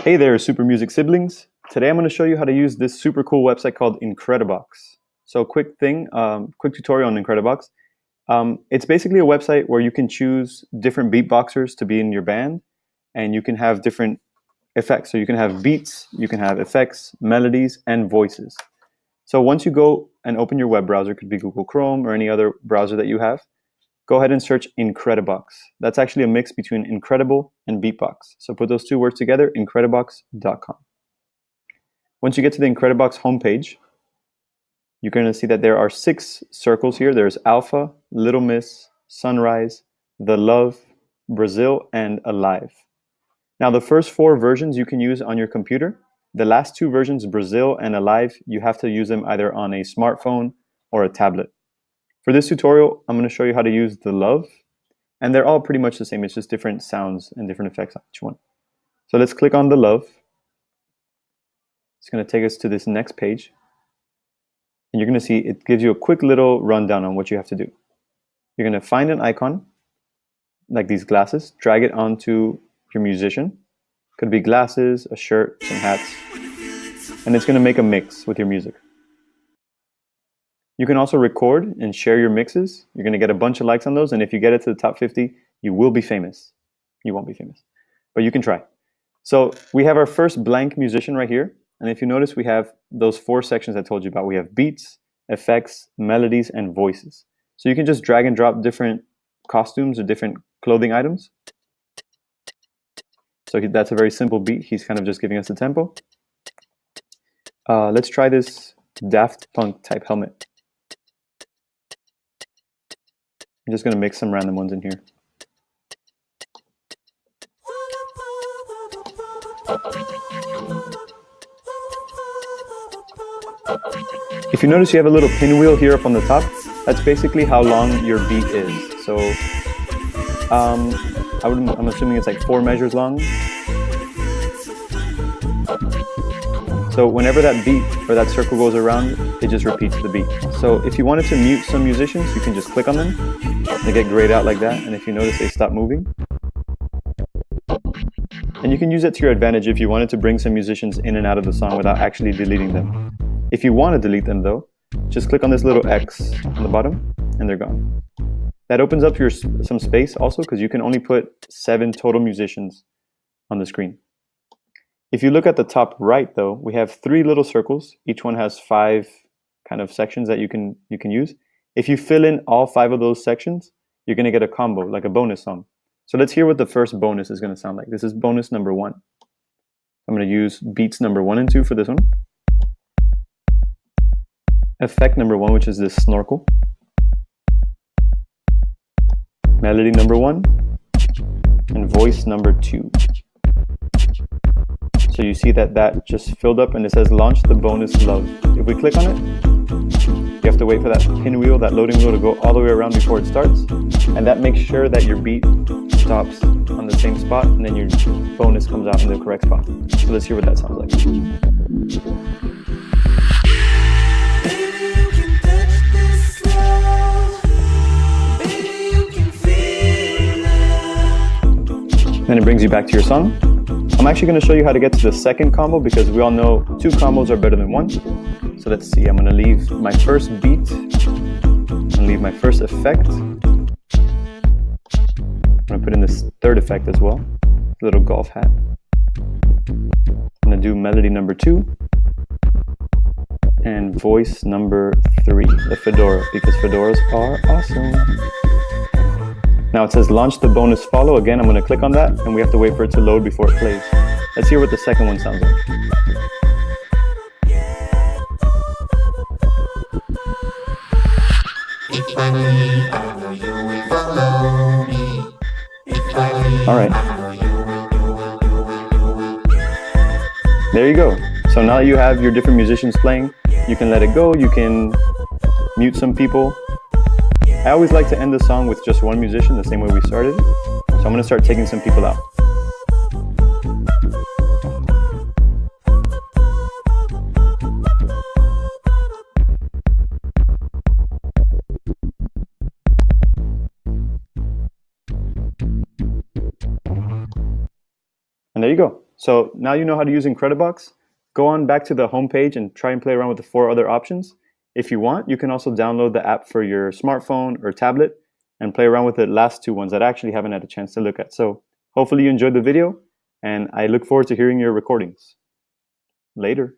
Hey there, Super Music siblings. Today I'm going to show you how to use this super cool website called Incredibox. So quick tutorial on Incredibox. It's basically a website where you can choose different beatboxers to be in your band, and you can have different effects. So you can have beats, you can have effects, melodies, and voices. So once you go and open your web browser, it could be Google Chrome or any other browser that you have, go ahead and search Incredibox. That's actually a mix between Incredible and Beatbox. So put those two words together, incredibox.com. Once you get to the Incredibox homepage, you're going to see that there are 6 circles here. There's Alpha, Little Miss, Sunrise, The Love, Brazil, and Alive. Now the first 4 versions you can use on your computer. The last 2 versions, Brazil and Alive, you have to use them either on a smartphone or a tablet. For this tutorial, I'm going to show you how to use The Love, and they're all pretty much the same. It's just different sounds and different effects on each one. So let's click on The Love. It's going to take us to this next page, and you're going to see it gives you a quick little rundown on what you have to do. You're going to find an icon, like these glasses, drag it onto your musician. Could be glasses, a shirt, some hats, and it's going to make a mix with your music. You can also record and share your mixes. You're going to get a bunch of likes on those, and if you get it to the top 50, you will be famous. You won't be famous, but you can try. So we have our first blank musician right here, and if you notice, we have those 4 sections I told you about. We have beats, effects, melodies, and voices. So you can just drag and drop different costumes or different clothing items. So that's a very simple beat. He's kind of just giving us the tempo. Let's try this Daft Punk type helmet. I'm just going to mix some random ones in here. If you notice, you have a little pinwheel here up on the top. That's basically how long your beat is. So I'm assuming it's like 4 measures long. So whenever that beat or that circle goes around, it just repeats the beat. So if you wanted to mute some musicians, you can just click on them. They get grayed out like that, and if you notice, they stop moving. And you can use it to your advantage if you wanted to bring some musicians in and out of the song without actually deleting them. If you want to delete them though, just click on this little X on the bottom, and they're gone. That opens up some space also, because you can only put 7 total musicians on the screen. If you look at the top right though, we have 3 little circles. Each one has 5 kind of sections that you can use. If you fill in all 5 of those sections, you're going to get a combo, like a bonus song. So let's hear what the first bonus is going to sound like. This is bonus number 1. I'm going to use beats number 1 and 2 for this one. Effect number 1, which is this snorkel. Melody number 1. And voice number 2. So you see that just filled up, and it says launch the bonus Love. If we click on it, you have to wait for that pinwheel, that loading wheel, to go all the way around before it starts. And that makes sure that your beat stops on the same spot, and then your bonus comes out in the correct spot. So let's hear what that sounds like. Then it brings you back to your song. I'm actually going to show you how to get to the second combo, because we all know 2 combos are better than 1. So let's see. I'm going to leave my first beat and leave my first effect. I'm going to put in this 3rd effect as well, little golf hat. I'm going to do melody number 2 and voice number 3, the fedora, because fedoras are awesome. Now it says launch the bonus follow. Again, I'm going to click on that, and we have to wait for it to load before it plays. Let's hear what the second one sounds like. All right. There you go. So now that you have your different musicians playing, you can let it go. You can mute some people. I always like to end the song with just one musician, the same way we started. So I'm going to start taking some people out. And there you go. So now you know how to use Incredibox. Go on back to the home page and try and play around with the 4 other options. If you want, you can also download the app for your smartphone or tablet and play around with the last 2 ones that I actually haven't had a chance to look at. So hopefully you enjoyed the video, and I look forward to hearing your recordings. Later.